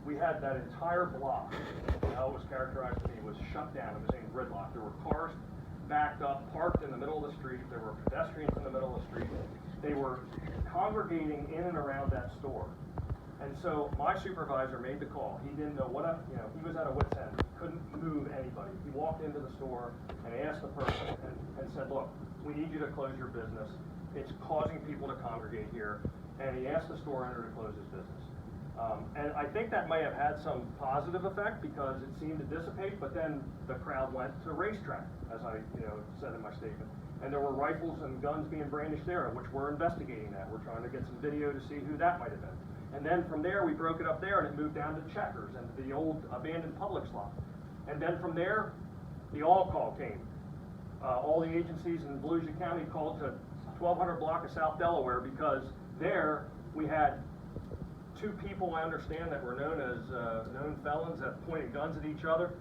we had that entire block, how it was characterized to me, was shut down. It was in gridlock. There were cars backed up, parked in the middle of the street. There were pedestrians in the middle of the street. They were congregating in and around that store. And so my supervisor made the call. He didn't know he was at a wit's end. He couldn't move anybody. He walked into the store and asked the person and said, look, we need you to close your business. It's causing people to congregate here. And he asked the store owner to close his business. And I think that may have had some positive effect because it seemed to dissipate, but then the crowd went to racetrack, as I said in my statement. And there were rifles and guns being brandished there, which we're investigating that. We're trying to get some video to see who that might have been. And then from there, we broke it up there, and it moved down to Checkers and the old abandoned Publix lot. And then from there, the all-call came. All the agencies in Volusia County called to 1200 block of South Delaware because there we had two people, I understand, that were known as known felons that pointed guns at each other.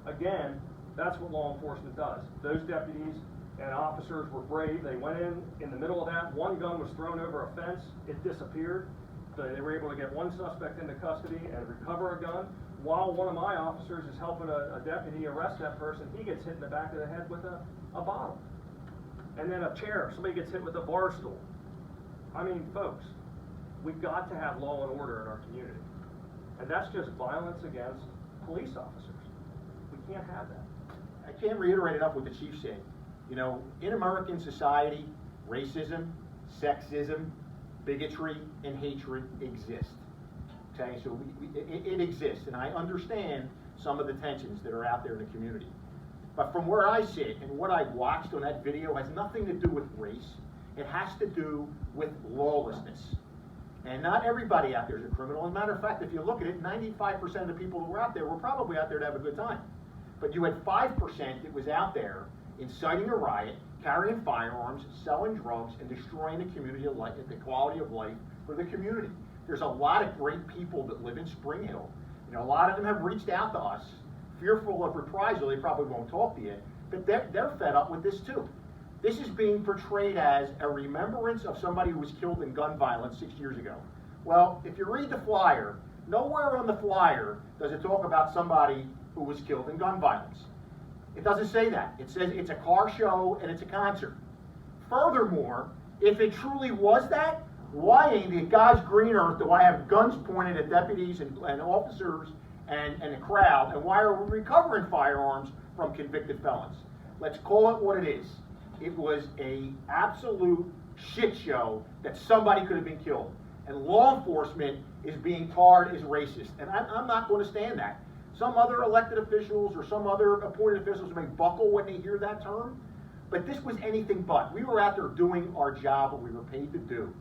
Again, that's what law enforcement does. Those deputies and officers were brave. They went in the middle of that. One gun was thrown over a fence. It disappeared. They were able to get one suspect into custody and recover a gun, while one of my officers is helping a deputy arrest that person. He gets hit in the back of the head with a bottle. And then a chair. Somebody gets hit with a bar stool. I mean, folks, we've got to have law and order in our community. And that's just violence against police officers. We can't have that. I can't reiterate enough what the chief said. In American society, racism, sexism, bigotry, and hatred exist. Okay, so it exists, and I understand some of the tensions that are out there in the community. But from where I sit and what I watched on that video has nothing to do with race. It has to do with lawlessness. And not everybody out there is a criminal. As a matter of fact, if you look at it, 95% of the people that were out there were probably out there to have a good time. But you had 5% that was out there inciting a riot, carrying firearms, selling drugs, and destroying the community of life, the quality of life for the community. There's a lot of great people that live in Spring Hill. A lot of them have reached out to us, fearful of reprisal. They probably won't talk to you, but they're fed up with this too. This is being portrayed as a remembrance of somebody who was killed in gun violence 6 years ago. Well, if you read the flyer, nowhere on the flyer does it talk about somebody who was killed in gun violence. It doesn't say that. It says it's a car show and it's a concert. Furthermore, if it truly was that, why in God's green earth do I have guns pointed at deputies and officers and the crowd, and why are we recovering firearms from convicted felons? Let's call it what it is. It was an absolute shit show that somebody could have been killed. And law enforcement is being tarred as racist. And I'm not going to stand that. Some other elected officials or some other appointed officials may buckle when they hear that term. But this was anything but. We were out there doing our job, what we were paid to do.